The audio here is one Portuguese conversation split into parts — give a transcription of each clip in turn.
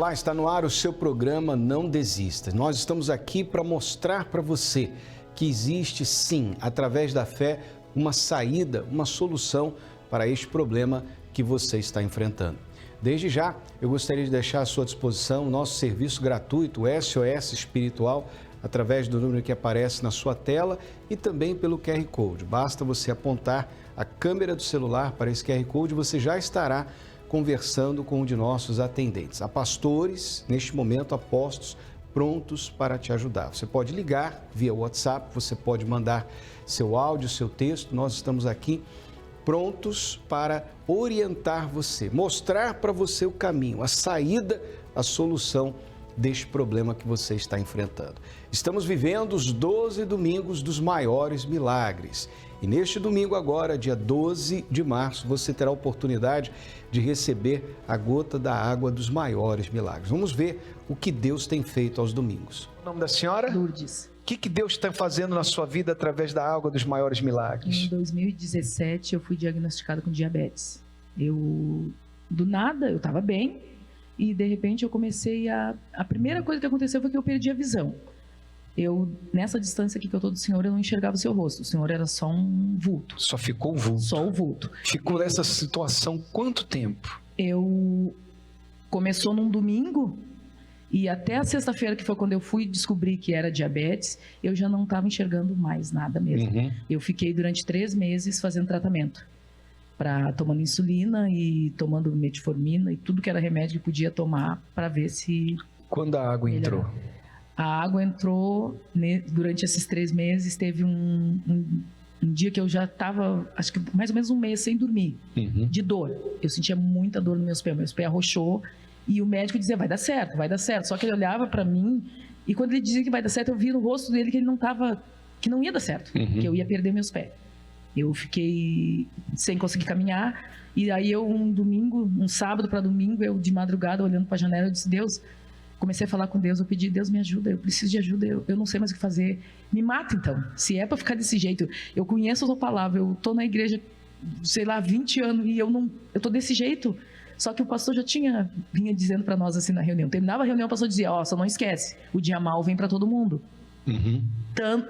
Olá, está no ar o seu programa Não Desista. Nós estamos aqui para mostrar para você que existe sim, através da fé, uma saída, uma solução para este problema que você está enfrentando. Desde já, eu gostaria de deixar à sua disposição o nosso serviço gratuito, o SOS Espiritual, através do número que aparece na sua tela e também pelo QR Code. Basta você apontar a câmera do celular para esse QR Code e você já estará conversando com um de nossos atendentes. Há pastores, neste momento, apóstolos, prontos para te ajudar. Você pode ligar via WhatsApp, você pode mandar seu áudio, seu texto. Nós estamos aqui prontos para orientar você, mostrar para você o caminho, a saída, a solução deste problema que você está enfrentando. Estamos vivendo os 12 domingos dos maiores milagres. E neste domingo agora, dia 12 de março, você terá a oportunidade de receber a gota da água dos maiores milagres. Vamos ver o que Deus tem feito aos domingos. O nome da senhora? Lourdes. O que Deus está fazendo na sua vida através da água dos maiores milagres? Em 2017, eu fui diagnosticada com diabetes. Do nada, eu estava bem e, de repente, eu comecei a primeira coisa que aconteceu foi que eu perdi a visão. Nessa distância aqui que eu estou do Senhor, eu não enxergava o seu rosto. O Senhor era só um vulto. Só ficou o vulto? Só o vulto. Ficou nessa situação quanto tempo? Começou num domingo e até a sexta-feira, que foi quando eu fui descobrir que era diabetes, eu já não estava enxergando mais nada mesmo. Uhum. Eu fiquei durante 3 meses fazendo tratamento. Tomando insulina e tomando metformina e tudo que era remédio que podia tomar para ver se... Quando a água entrou? A água entrou durante esses 3 meses. Teve um dia que eu já estava, acho que mais ou menos um mês sem dormir, de dor. Eu sentia muita dor nos meus pés arroxou e o médico dizia, vai dar certo, vai dar certo. Só que ele olhava para mim e quando ele dizia que vai dar certo, eu vi no rosto dele que ele que não ia dar certo, que eu ia perder meus pés. Eu fiquei sem conseguir caminhar e aí um sábado para domingo, eu de madrugada olhando para a janela, eu disse, Deus... Comecei a falar com Deus, eu pedi, Deus me ajuda, eu preciso de ajuda, eu não sei mais o que fazer. Me mata então, se é para ficar desse jeito. Eu conheço a sua palavra, eu estou na igreja, sei lá, 20 anos e eu estou desse jeito. Só que o pastor já vinha dizendo para nós assim na reunião. Terminava a reunião, o pastor dizia, só não esquece, o dia mal vem para todo mundo.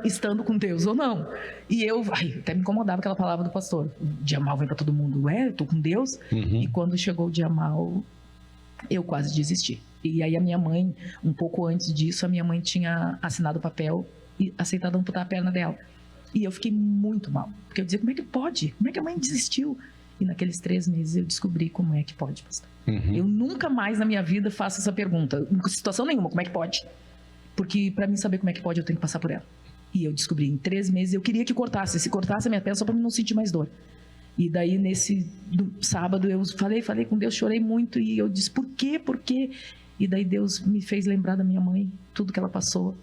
Estando com Deus ou não. E até me incomodava aquela palavra do pastor. O dia mal vem para todo mundo. Eu estou com Deus. E quando chegou o dia mal, eu quase desisti. E aí a minha mãe, um pouco antes disso, a minha mãe tinha assinado o papel e aceitado amputar a perna dela. E eu fiquei muito mal, porque eu dizia, como é que pode? Como é que a mãe desistiu? E naqueles 3 meses eu descobri como é que pode, pastor. Eu nunca mais na minha vida faço essa pergunta, em situação nenhuma, como é que pode? Porque para mim saber como é que pode, eu tenho que passar por ela. E eu descobri, em 3 meses, eu queria que cortasse, se cortasse a minha perna só para eu não sentir mais dor. E daí, nesse sábado, eu falei com Deus, chorei muito e eu disse, por quê? Por quê? E daí Deus me fez lembrar da minha mãe, tudo que ela passou.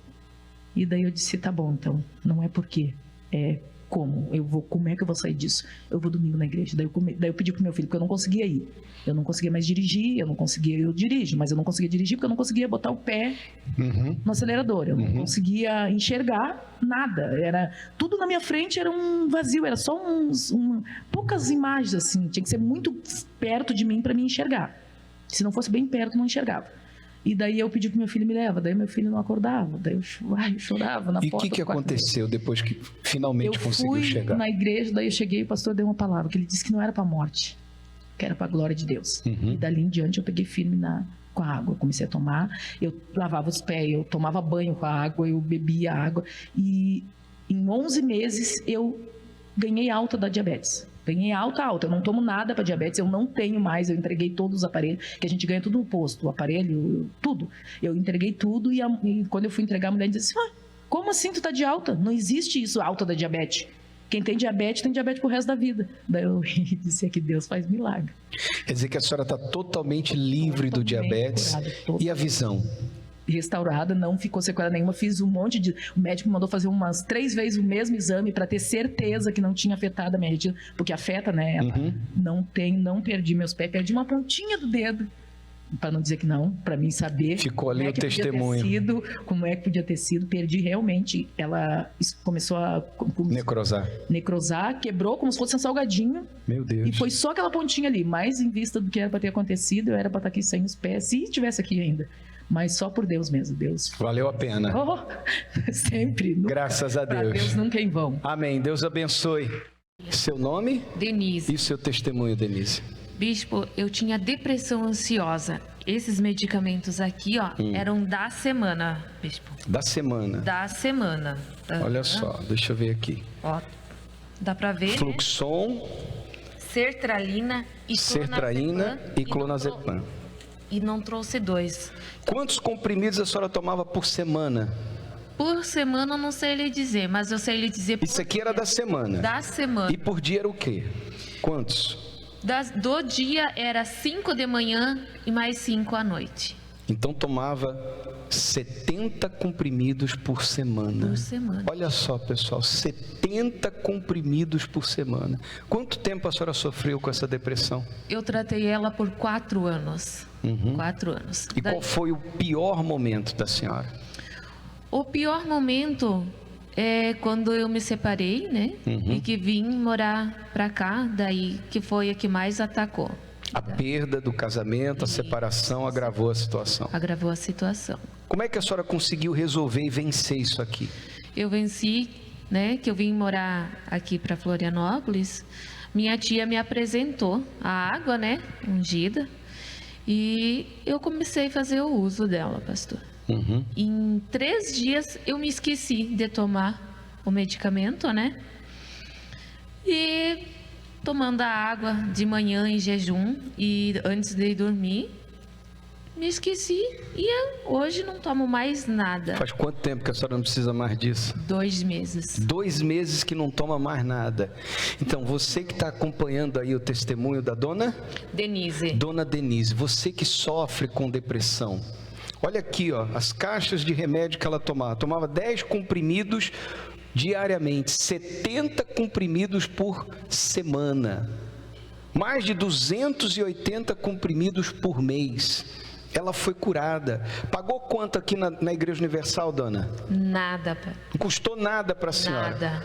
E daí eu disse, tá bom, então, não é por quê, é como. Como é que eu vou sair disso? Eu vou domingo na igreja. Daí eu pedi pro meu filho, porque eu não conseguia ir. Eu não conseguia mais dirigir, eu dirijo, mas eu não conseguia dirigir porque eu não conseguia botar o pé no acelerador. Eu não conseguia enxergar nada. Tudo na minha frente era um vazio, era só poucas imagens assim. Tinha que ser muito perto de mim para me enxergar. Se não fosse bem perto, não enxergava. E daí eu pedi pro meu filho me leva, daí meu filho não acordava, daí eu chorava na porta. E o que aconteceu depois que finalmente conseguiu chegar? Eu fui na igreja, daí eu cheguei e o pastor deu uma palavra, que ele disse que não era para a morte, que era para a glória de Deus. E dali em diante eu peguei firme com a água, eu comecei a tomar, eu lavava os pés, eu tomava banho com a água, eu bebia água. E em 11 meses eu ganhei alta da diabetes. Ganhei alta. Eu não tomo nada para diabetes, eu não tenho mais, eu entreguei todos os aparelhos, que a gente ganha tudo no posto, o aparelho, tudo. Eu entreguei tudo e quando eu fui entregar, a mulher disse assim, como assim tu tá de alta? Não existe isso, alta da diabetes. Quem tem diabetes pro resto da vida. Daí eu disse que Deus faz milagre. Quer dizer que a senhora está totalmente livre do diabetes e a visão? Restaurada, não ficou sequela nenhuma, fiz um monte de... O médico me mandou fazer umas 3 vezes o mesmo exame para ter certeza que não tinha afetado a minha retina, porque afeta, né? Não perdi meus pés, perdi uma pontinha do dedo, para não dizer que não, para mim saber. Ficou ali o testemunho. Como é que podia ter sido, perdi realmente. Ela começou a necrosar, quebrou como se fosse um salgadinho. Meu Deus. E foi só aquela pontinha ali, mais em vista do que era para ter acontecido, eu era para estar aqui sem os pés, se tivesse aqui ainda. Mas só por Deus mesmo, Deus. Valeu a pena. Oh, sempre. Graças a Deus. Deus nunca é em vão. Amém. Deus abençoe. Seu nome? Denise. E o seu testemunho, Denise? Bispo, eu tinha depressão ansiosa. Esses medicamentos aqui, ó, eram da semana, Bispo. Da semana? Da semana. Olha só, deixa eu ver aqui. Ó, dá pra ver, Fluxon, né? Sertralina e clonazepam. E não trouxe 2. Quantos comprimidos a senhora tomava por semana? Por semana eu não sei lhe dizer, mas eu sei lhe dizer por Isso aqui era da semana? Da semana. E por dia era o quê? Quantos? Do dia era 5 de manhã e mais 5 à noite. Então tomava 70 comprimidos por semana. Por semana. Olha só, pessoal, 70 comprimidos por semana. Quanto tempo a senhora sofreu com essa depressão? Eu tratei ela por 4 anos. 4 anos. E qual foi o pior momento da senhora? O pior momento é quando eu me separei, né? E que vim morar pra cá, daí que foi a que mais atacou. A perda do casamento, a separação agravou a situação. Agravou a situação. Como é que a senhora conseguiu resolver e vencer isso aqui? Eu venci, né? Que eu vim morar aqui para Florianópolis. Minha tia me apresentou a água, né? Ungida. E eu comecei a fazer o uso dela, pastor. Em 3 dias eu me esqueci de tomar o medicamento, né? E tomando a água de manhã em jejum e antes de dormir, me esqueci e hoje não tomo mais nada. Faz quanto tempo que a senhora não precisa mais disso? 2 meses. 2 meses que não toma mais nada. Então, você que está acompanhando aí o testemunho da dona Denise. Dona Denise, você que sofre com depressão. Olha aqui, ó, as caixas de remédio que ela tomava. Tomava 10 comprimidos diariamente, 70 comprimidos por semana, mais de 280 comprimidos por mês. Ela foi curada. Pagou quanto aqui na Igreja Universal, dona? Nada, pai. Não custou nada para a senhora? Nada.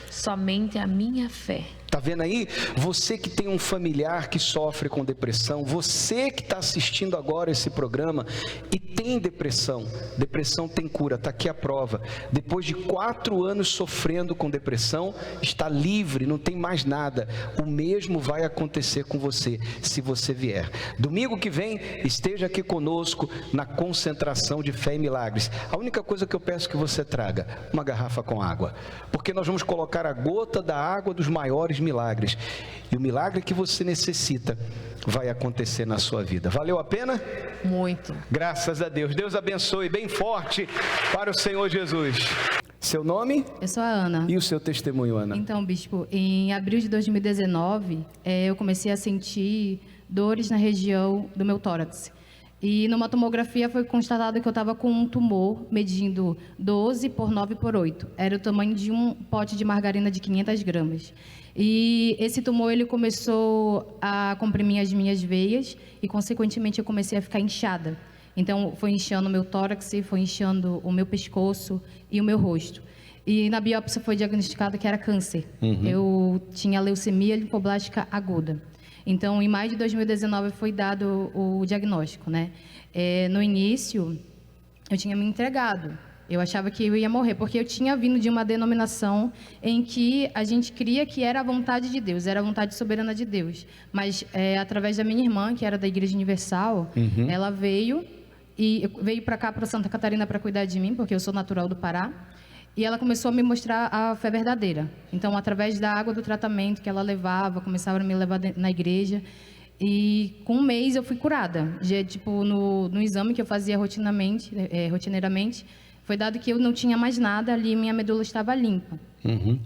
Somente a minha fé. Tá vendo aí? Você que tem um familiar que sofre com depressão, você que está assistindo agora esse programa e tem depressão, depressão tem cura, está aqui a prova. Depois de 4 anos sofrendo com depressão, está livre, não tem mais nada. O mesmo vai acontecer com você, se você vier. Domingo que vem, esteja aqui conosco na concentração de fé e milagres. A única coisa que eu peço que você traga, uma garrafa com água, porque nós vamos colocar a gota da água dos maiores milagres, e o milagre que você necessita vai acontecer na sua vida. Valeu a pena? Muito. Graças a Deus. Deus abençoe bem forte para o Senhor Jesus. Seu nome? Eu sou a Ana. E o seu testemunho, Ana? Então, bispo, em abril de 2019, eu comecei a sentir dores na região do meu tórax. E numa tomografia foi constatado que eu estava com um tumor medindo 12 por 9 por 8. Era o tamanho de um pote de margarina de 500 gramas. E esse tumor ele começou a comprimir as minhas veias e, consequentemente, eu comecei a ficar inchada. Então, foi inchando o meu tórax, foi inchando o meu pescoço e o meu rosto. E na biópsia foi diagnosticado que era câncer. Eu tinha leucemia linfoblástica aguda. Então, em maio de 2019 foi dado o diagnóstico, né? No início, eu tinha me entregado. Eu achava que eu ia morrer, porque eu tinha vindo de uma denominação em que a gente cria que era a vontade de Deus, era a vontade soberana de Deus. Mas, através da minha irmã, que era da Igreja Universal, ela veio para cá, para Santa Catarina, para cuidar de mim, porque eu sou natural do Pará. E ela começou a me mostrar a fé verdadeira. Então, através da água do tratamento que ela levava, começava a me levar na igreja. E com 1 mês eu fui curada. Já, tipo, no exame que eu fazia rotineiramente, foi dado que eu não tinha mais nada ali, minha medula estava limpa.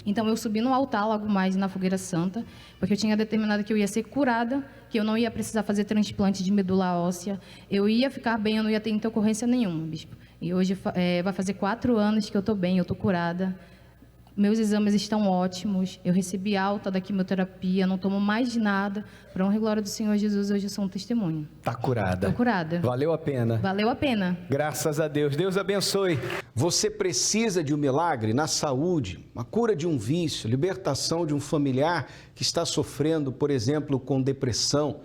Então, eu subi no altar logo mais na Fogueira Santa, porque eu tinha determinado que eu ia ser curada, que eu não ia precisar fazer transplante de medula óssea, eu ia ficar bem, eu não ia ter intercorrência nenhuma, bispo. E hoje vai fazer 4 anos que eu estou bem, eu estou curada, Meus exames estão ótimos, eu recebi alta da quimioterapia, não tomo mais nada. Para honra e glória do Senhor Jesus, hoje eu sou um testemunho. Está curada. Estou curada. Valeu a pena. Valeu a pena. Graças a Deus. Deus abençoe. Você precisa de um milagre na saúde, uma cura de um vício, libertação de um familiar que está sofrendo, por exemplo, com depressão,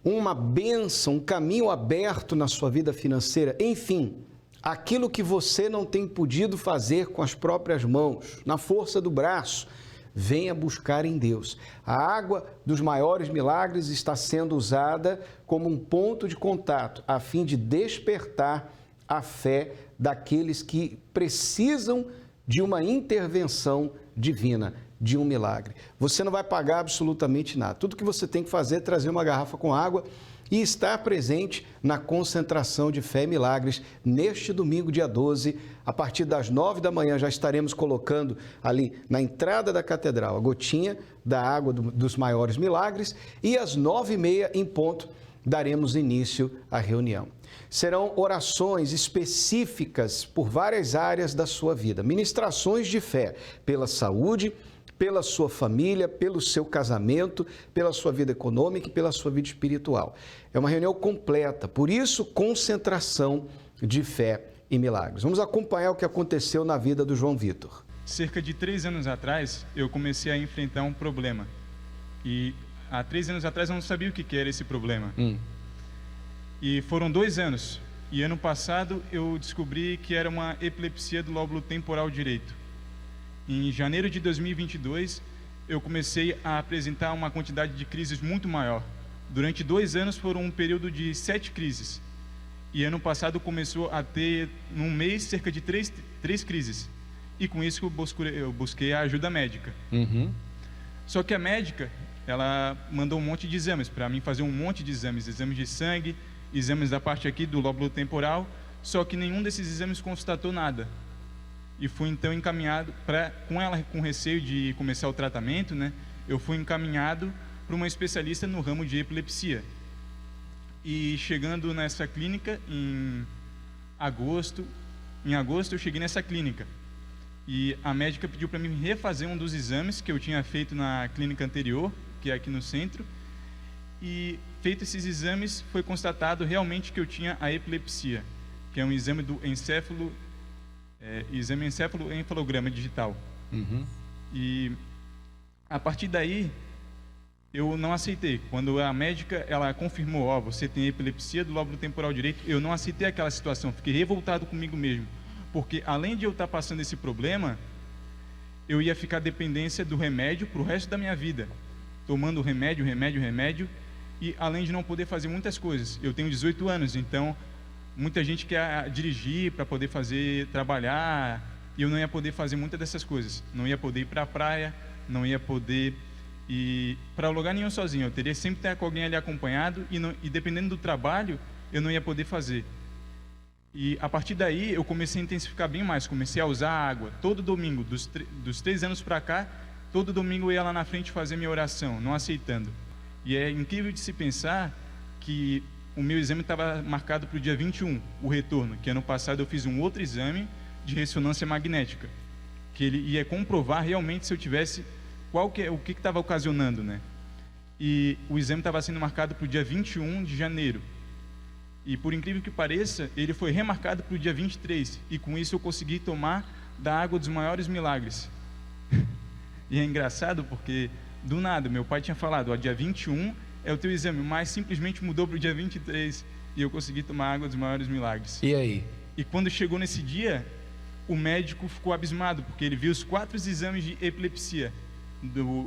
uma bênção, um caminho aberto na sua vida financeira, enfim, aquilo que você não tem podido fazer com as próprias mãos, na força do braço, venha buscar em Deus. A água dos maiores milagres está sendo usada como um ponto de contato, a fim de despertar a fé daqueles que precisam de uma intervenção divina, de um milagre. Você não vai pagar absolutamente nada. Tudo que você tem que fazer é trazer uma garrafa com água e estar presente na concentração de fé e milagres neste domingo, dia 12, a partir das 9 da manhã. Já estaremos colocando ali na entrada da catedral a gotinha da água dos maiores milagres e às 9h30 em ponto daremos início à reunião. Serão orações específicas por várias áreas da sua vida, ministrações de fé pela saúde, pela sua família, pelo seu casamento, pela sua vida econômica e pela sua vida espiritual. É uma reunião completa, por isso, concentração de fé e milagres. Vamos acompanhar o que aconteceu na vida do João Vitor. Cerca de 3 anos atrás, eu comecei a enfrentar um problema. E há 3 anos atrás eu não sabia o que era esse problema. E foram 2 anos. E ano passado eu descobri que era uma epilepsia do lóbulo temporal direito. Em janeiro de 2022, eu comecei a apresentar uma quantidade de crises muito maior. Durante 2 anos foram um período de 7 crises. E ano passado começou a ter, num mês, cerca de 3 crises. E com isso eu busquei a ajuda médica. Só que a médica, ela mandou um monte de exames, para mim fazer um monte de exames. Exames de sangue, exames da parte aqui do lóbulo temporal. Só que nenhum desses exames constatou nada. E fui então encaminhado, com ela com receio de começar o tratamento, né? Eu fui encaminhado para uma especialista no ramo de epilepsia. E chegando nessa clínica em agosto eu cheguei nessa clínica. E a médica pediu para mim refazer um dos exames que eu tinha feito na clínica anterior, que é aqui no centro. E feito esses exames, foi constatado realmente que eu tinha a epilepsia, que é um exame do exame encefaloencefalograma digital. E a partir daí eu não aceitei. Quando a médica ela confirmou, você tem epilepsia do lóbulo temporal direito, eu não aceitei aquela situação, fiquei revoltado comigo mesmo, porque além de eu estar passando esse problema, eu ia ficar dependência do remédio para o resto da minha vida, tomando remédio, e além de não poder fazer muitas coisas. Eu tenho 18 anos, então muita gente quer dirigir para poder trabalhar, e eu não ia poder fazer muitas dessas coisas. Não ia poder ir para a praia, não ia poder ir para lugar nenhum sozinho. Eu teria sempre que ter com alguém ali acompanhado, e dependendo do trabalho, eu não ia poder fazer. E a partir daí, eu comecei a intensificar bem mais. Comecei a usar água todo domingo, dos 3 anos para cá, todo domingo eu ia lá na frente fazer minha oração, não aceitando. E é incrível de se pensar que o meu exame estava marcado para o dia 21, o retorno, que ano passado eu fiz um outro exame de ressonância magnética, que ele ia comprovar realmente se eu tivesse o que estava ocasionando, né? E o exame estava sendo marcado para o dia 21 de janeiro. E por incrível que pareça, ele foi remarcado para o dia 23, e com isso eu consegui tomar da água dos maiores milagres. E é engraçado porque, do nada, meu pai tinha falado, dia 21 é o teu exame, mas simplesmente mudou para o dia 23 e eu consegui tomar água dos maiores milagres. E aí? E quando chegou nesse dia, o médico ficou abismado, porque ele viu os 4 exames de epilepsia,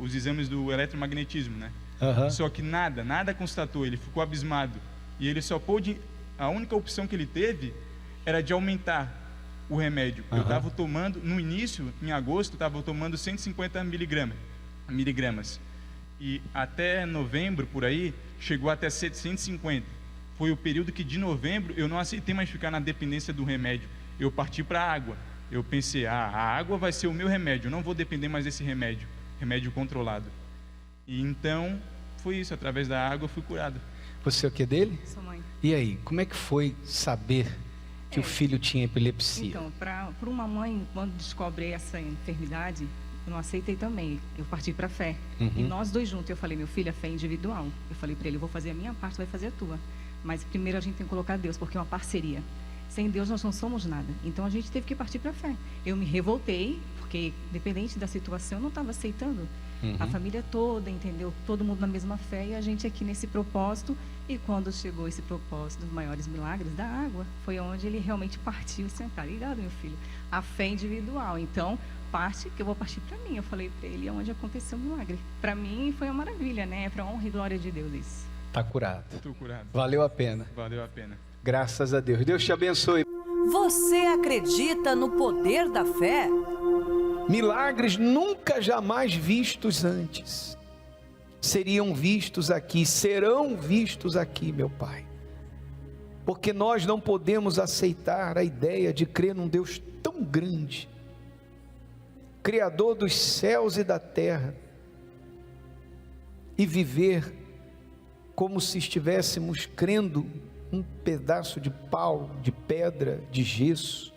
os exames do eletromagnetismo, né? Só que nada constatou, ele ficou abismado. E ele só pôde, a única opção que ele teve era de aumentar o remédio. Eu estava tomando, no início, em agosto, estava tomando 150 miligramas. E até novembro, por aí, chegou até 750. Foi o período que de novembro eu não aceitei mais ficar na dependência do remédio. Eu parti para a água. Eu pensei, a água vai ser o meu remédio, eu não vou depender mais desse remédio controlado. E então, foi isso, através da água eu fui curado. Você é o que dele? Sou mãe. E aí, como é que foi saber que o filho tinha epilepsia. Então, para uma mãe, quando descobre essa enfermidade, eu não aceitei também. Eu parti para a fé. E nós dois juntos, eu falei, meu filho, a fé é individual. Eu falei para ele, eu vou fazer a minha parte, tu vai fazer a tua. Mas primeiro a gente tem que colocar Deus, porque é uma parceria. Sem Deus nós não somos nada. Então a gente teve que partir para a fé. Eu me revoltei, porque dependente da situação, eu não estava aceitando. A família toda, entendeu? Todo mundo na mesma fé e a gente aqui nesse propósito. E quando chegou esse propósito dos maiores milagres da água, foi onde ele realmente partiu e sentar. Ligado, meu filho? A fé individual. Então, parte que eu vou partir para mim. Eu falei para ele onde aconteceu o milagre. Para mim foi uma maravilha, né? É para honra e glória de Deus isso. Está curado. Estou curado. Valeu a pena. Valeu a pena. Graças a Deus. Deus te abençoe. Você acredita no poder da fé? Milagres nunca jamais vistos antes seriam vistos aqui, serão vistos aqui, meu Pai. Porque nós não podemos aceitar a ideia de crer num Deus tão grande, Criador dos céus e da terra, e viver como se estivéssemos crendo um pedaço de pau, de pedra, de gesso.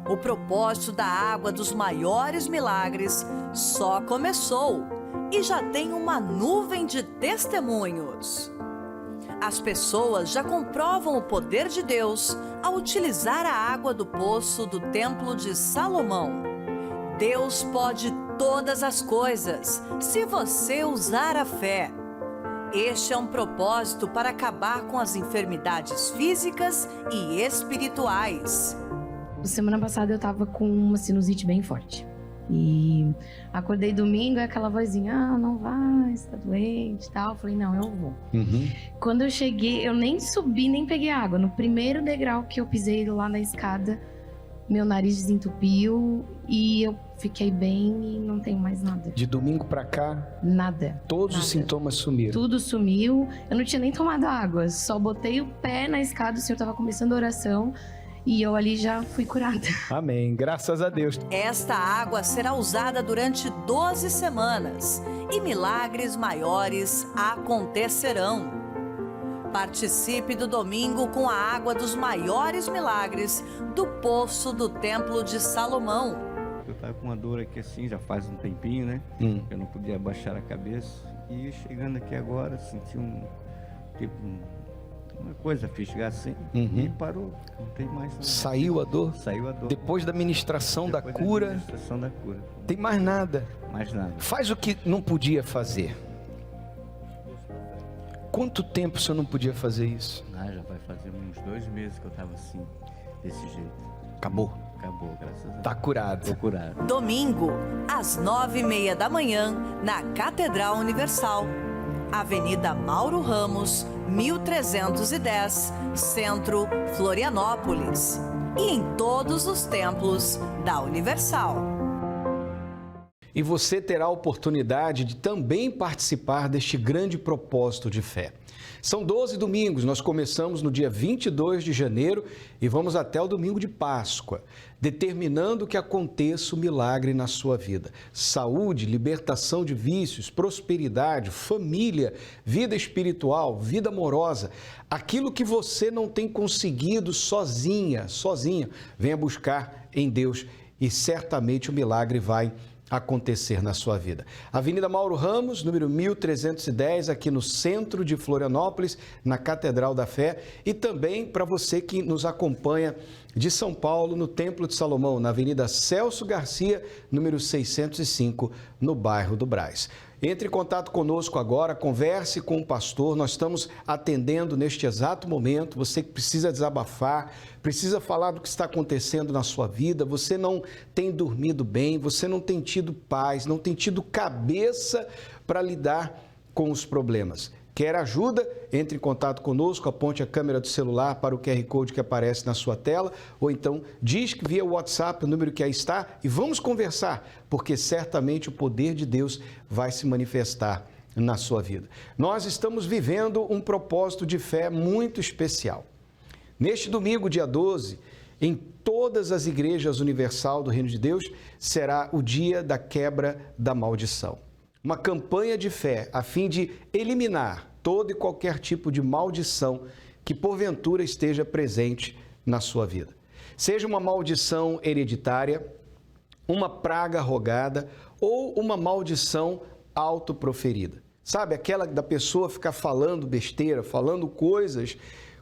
O propósito da água dos maiores milagres só começou e já tem uma nuvem de testemunhos. As pessoas já comprovam o poder de Deus ao utilizar a água do poço do Templo de Salomão. Deus pode todas as coisas, se você usar a fé. Este é um propósito para acabar com as enfermidades físicas e espirituais. Semana passada eu tava com uma sinusite bem forte. E acordei domingo e aquela vozinha, não vai, você tá doente e tal. Eu falei, não, eu vou. Quando eu cheguei, eu nem subi, nem peguei água. No primeiro degrau que eu pisei lá na escada, meu nariz desentupiu e eu fiquei bem e não tenho mais nada. De domingo para cá, nada. Todos nada. Os sintomas sumiram. Tudo sumiu. Eu não tinha nem tomado água, só botei o pé na escada, o Senhor estava começando a oração. E eu ali já fui curada. Amém, graças a Deus. Esta água será usada durante 12 semanas e milagres maiores acontecerão. Participe do domingo com a água dos maiores milagres do poço do Templo de Salomão. Eu estava com uma dor aqui assim, já faz um tempinho, né? Eu não podia abaixar a cabeça. E chegando aqui agora, senti uma coisa fisgar assim e parou, não tem mais nada. Saiu a dor? Saiu a dor. Depois da ministração da cura? Da ministração da cura. Tem mais nada? Mais nada. Faz o que não podia fazer. Quanto tempo o senhor não podia fazer isso? Já vai fazer uns 2 meses que eu estava assim, desse jeito. Acabou? Acabou, graças a Deus. Tá curado. Tô curado. Domingo, às 9h30 da manhã, na Catedral Universal. Avenida Mauro Ramos, 1310, Centro, Florianópolis. E em todos os templos da Universal. E você terá a oportunidade de também participar deste grande propósito de fé. São 12 domingos, nós começamos no dia 22 de janeiro e vamos até o domingo de Páscoa, determinando que aconteça o milagre na sua vida. Saúde, libertação de vícios, prosperidade, família, vida espiritual, vida amorosa. Aquilo que você não tem conseguido sozinha, venha buscar em Deus e certamente o milagre vai acontecer na sua vida. Avenida Mauro Ramos, número 1310, aqui no centro de Florianópolis, na Catedral da Fé, e também para você que nos acompanha de São Paulo, no Templo de Salomão, na Avenida Celso Garcia, número 605, no bairro do Brás. Entre em contato conosco agora, converse com o pastor, nós estamos atendendo neste exato momento, você que precisa desabafar, precisa falar do que está acontecendo na sua vida, você não tem dormido bem, você não tem tido paz, não tem tido cabeça para lidar com os problemas. Quer ajuda? Entre em contato conosco, aponte a câmera do celular para o QR Code que aparece na sua tela, ou então disque via WhatsApp, o número que aí está, e vamos conversar, porque certamente o poder de Deus vai se manifestar na sua vida. Nós estamos vivendo um propósito de fé muito especial. Neste domingo, dia 12, em todas as igrejas universal do Reino de Deus, será o dia da quebra da maldição. Uma campanha de fé a fim de eliminar todo e qualquer tipo de maldição que porventura esteja presente na sua vida. Seja uma maldição hereditária, uma praga rogada ou uma maldição autoproferida. Sabe, aquela da pessoa ficar falando besteira, falando coisas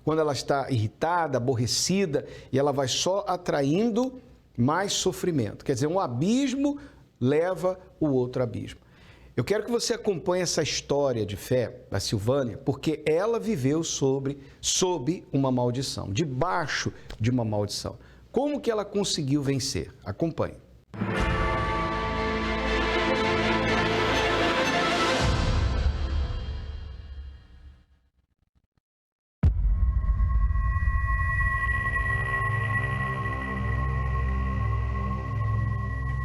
quando ela está irritada, aborrecida, e ela vai só atraindo mais sofrimento. Quer dizer, um abismo leva o outro abismo. Eu quero que você acompanhe essa história de fé da Silvânia, porque ela viveu sob uma maldição, debaixo de uma maldição. Como que ela conseguiu vencer? Acompanhe.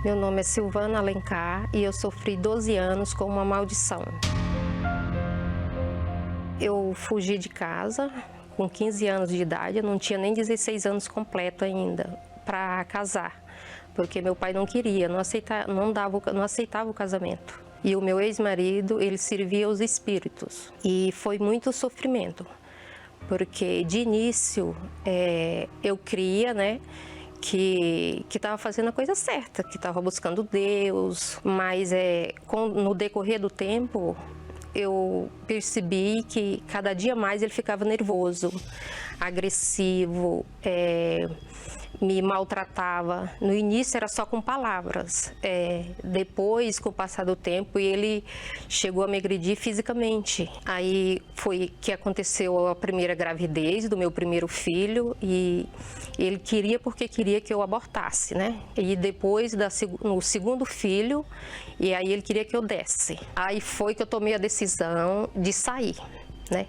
Meu nome é Silvana Alencar e eu sofri 12 anos com uma maldição. Eu fugi de casa com 15 anos de idade, eu não tinha nem 16 anos completo ainda para casar, porque meu pai não queria, não aceitava o casamento. E o meu ex-marido, ele servia aos espíritos e foi muito sofrimento, porque de início eu cria, né, que estava fazendo a coisa certa, que estava buscando Deus, mas no decorrer do tempo eu percebi que cada dia mais ele ficava nervoso, agressivo, me maltratava. No início era só com palavras, depois, com o passar do tempo, ele chegou a me agredir fisicamente. Aí foi que aconteceu a primeira gravidez do meu primeiro filho e ele queria porque queria que eu abortasse, né? E depois, no segundo filho, e aí ele queria que eu desse. Aí foi que eu tomei a decisão de sair, né?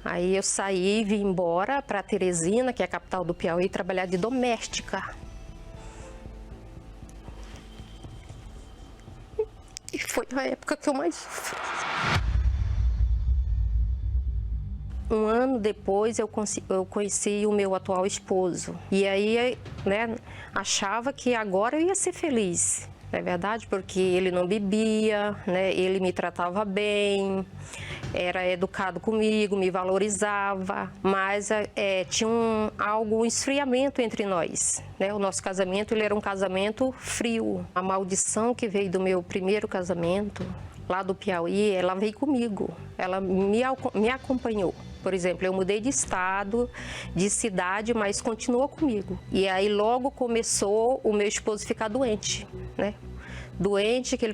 Aí eu saí, vim embora para Teresina, que é a capital do Piauí, trabalhar de doméstica. E foi a época que eu mais sofri. Um ano depois eu conheci o meu atual esposo. E aí, né, achava que agora eu ia ser feliz. Não é verdade? Porque ele não bebia, né? Ele me tratava bem, era educado comigo, me valorizava, mas tinha um esfriamento entre nós, né? O nosso casamento, ele era um casamento frio. A maldição que veio do meu primeiro casamento, lá do Piauí, ela veio comigo, ela me acompanhou. Por exemplo, eu mudei de estado, de cidade, mas continuou comigo. E aí logo começou o meu esposo ficar doente, né? Doente, que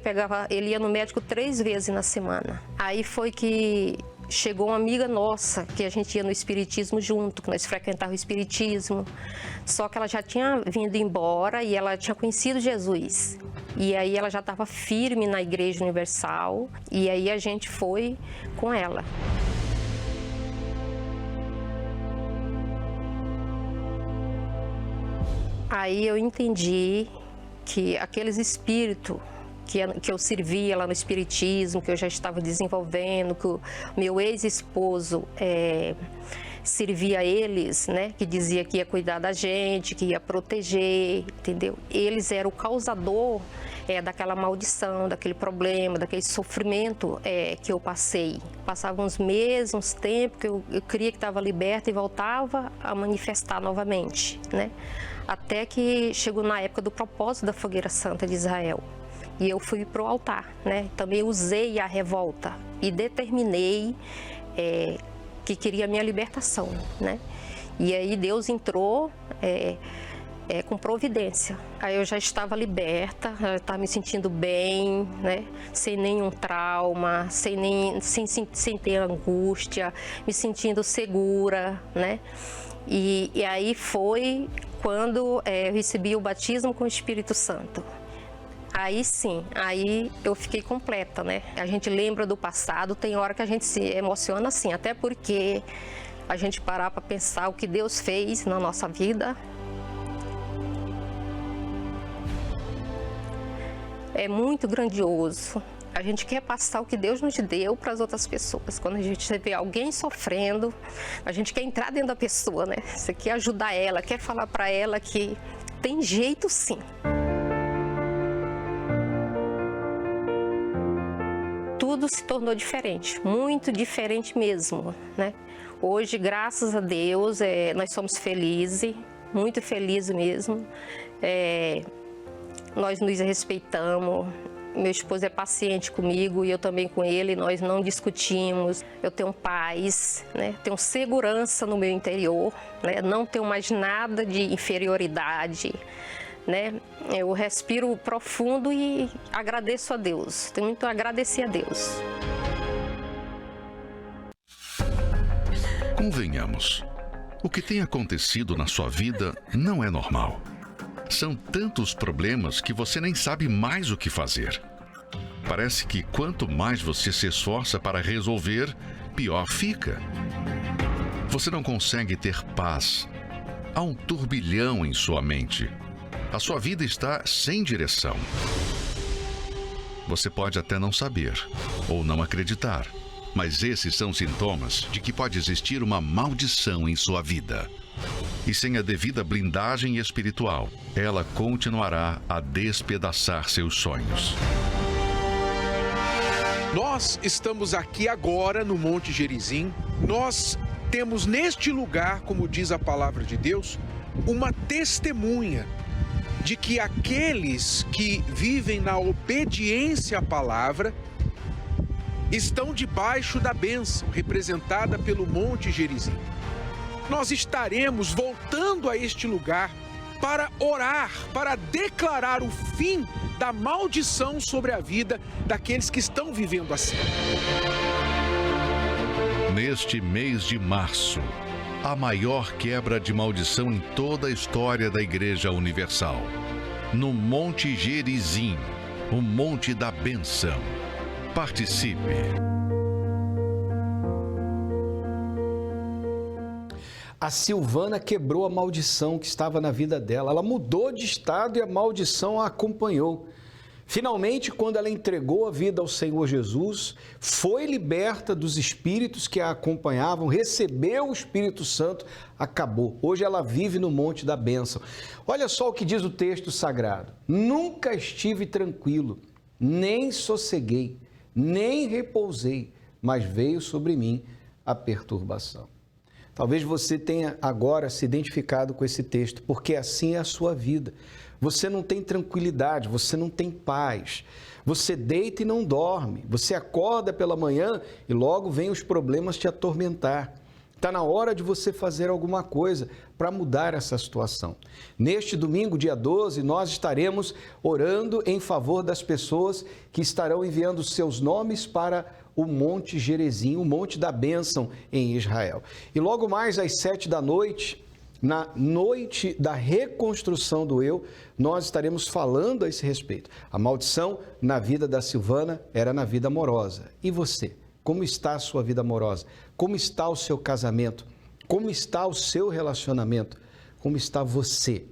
ele ia no médico 3 vezes na semana. Aí foi que chegou uma amiga nossa, que a gente ia no espiritismo junto, que nós frequentávamos o espiritismo. Só que ela já tinha vindo embora e ela tinha conhecido Jesus. E aí ela já estava firme na Igreja Universal e aí a gente foi com ela. Aí eu entendi que aqueles espíritos que eu servia lá no espiritismo, que eu já estava desenvolvendo, que o meu ex-esposo servia a eles, né, que dizia que ia cuidar da gente, que ia proteger, entendeu? Eles eram o causador daquela maldição, daquele problema, daquele sofrimento que eu passei. Passava uns meses, uns tempos, que eu queria que estava liberta e voltava a manifestar novamente, né? Até que chegou na época do propósito da Fogueira Santa de Israel. E eu fui para o altar, né? Também usei a revolta e determinei que queria a minha libertação, né? E aí Deus entrou com providência. Aí eu já estava liberta, já estava me sentindo bem, né? Sem nenhum trauma, sem ter angústia, me sentindo segura, né? E aí foi quando eu recebi o batismo com o Espírito Santo. Aí sim, aí eu fiquei completa, né? A gente lembra do passado, tem hora que a gente se emociona assim, até porque a gente parar para pensar o que Deus fez na nossa vida. É muito grandioso. A gente quer passar o que Deus nos deu para as outras pessoas. Quando a gente vê alguém sofrendo, a gente quer entrar dentro da pessoa, né? Você quer ajudar ela, quer falar para ela que tem jeito sim. tudo se tornou diferente, muito diferente mesmo, né? Hoje, graças a Deus, nós somos felizes, muito felizes mesmo. Nós nos respeitamos. Meu esposo é paciente comigo e eu também com ele, nós não discutimos. Eu tenho paz, né? Tenho segurança no meu interior, né? Não tenho mais nada de inferioridade, né? Eu respiro profundo e agradeço a Deus. Tenho muito a agradecer a Deus. Convenhamos, o que tem acontecido na sua vida não é normal. São tantos problemas que você nem sabe mais o que fazer. Parece que quanto mais você se esforça para resolver, pior fica. Você não consegue ter paz. Há um turbilhão em sua mente. A sua vida está sem direção. Você pode até não saber ou não acreditar, mas esses são sintomas de que pode existir uma maldição em sua vida. E sem a devida blindagem espiritual, ela continuará a despedaçar seus sonhos. Nós estamos aqui agora no Monte Gerizim. Nós temos neste lugar, como diz a palavra de Deus, uma testemunha de que aqueles que vivem na obediência à palavra estão debaixo da bênção representada pelo Monte Gerizim. Nós estaremos voltando a este lugar para orar, para declarar o fim da maldição sobre a vida daqueles que estão vivendo assim. Neste mês de março, a maior quebra de maldição em toda a história da Igreja Universal. No Monte Gerizim, o Monte da Bênção. Participe! A Silvana quebrou a maldição que estava na vida dela. Ela mudou de estado e a maldição a acompanhou. Finalmente, quando ela entregou a vida ao Senhor Jesus, foi liberta dos espíritos que a acompanhavam, recebeu o Espírito Santo, acabou. Hoje ela vive no Monte da Bênção. Olha só o que diz o texto sagrado. Nunca estive tranquilo, nem sosseguei, nem repousei, mas veio sobre mim a perturbação. Talvez você tenha agora se identificado com esse texto, porque assim é a sua vida. Você não tem tranquilidade, você não tem paz. Você deita e não dorme. Você acorda pela manhã e logo vem os problemas te atormentar. Está na hora de você fazer alguma coisa para mudar essa situação. Neste domingo, dia 12, nós estaremos orando em favor das pessoas que estarão enviando seus nomes para o Monte Gerizim, o Monte da Bênção em Israel. E logo mais às 19h, na noite da reconstrução do eu, nós estaremos falando a esse respeito. A maldição na vida da Silvana era na vida amorosa. E você? Como está a sua vida amorosa? Como está o seu casamento? Como está o seu relacionamento? Como está você?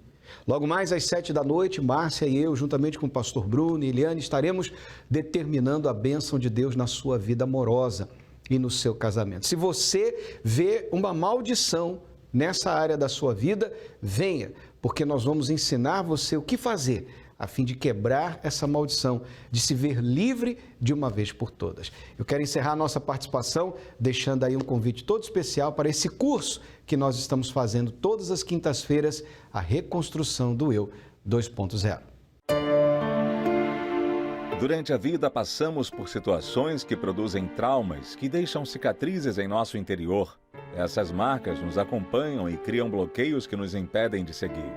Logo mais às 19h, Márcia e eu, juntamente com o pastor Bruno e Eliane, estaremos determinando a bênção de Deus na sua vida amorosa e no seu casamento. Se você vê uma maldição nessa área da sua vida, venha, porque nós vamos ensinar você o que fazer a fim de quebrar essa maldição, de se ver livre de uma vez por todas. Eu quero encerrar a nossa participação deixando aí um convite todo especial para esse curso que nós estamos fazendo todas as quintas-feiras, a reconstrução do eu 2.0. Durante a vida passamos por situações que produzem traumas, que deixam cicatrizes em nosso interior. Essas marcas nos acompanham e criam bloqueios que nos impedem de seguir.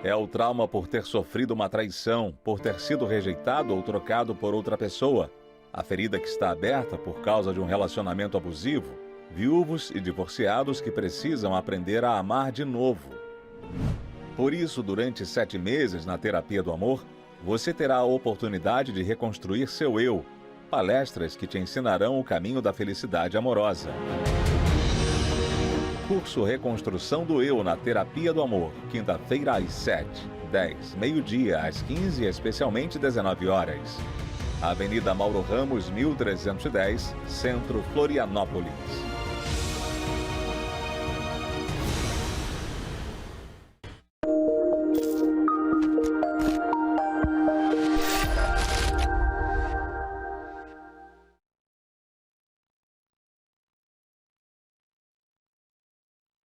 É o trauma por ter sofrido uma traição, por ter sido rejeitado ou trocado por outra pessoa. A ferida que está aberta por causa de um relacionamento abusivo. Viúvos e divorciados que precisam aprender a amar de novo. Por isso, durante 7 meses na Terapia do Amor, você terá a oportunidade de reconstruir seu eu. Palestras que te ensinarão o caminho da felicidade amorosa. Curso Reconstrução do Eu na Terapia do Amor, quinta-feira às 7, 10, meio-dia às 15 e especialmente 19 horas. Avenida Mauro Ramos, 1310, Centro, Florianópolis.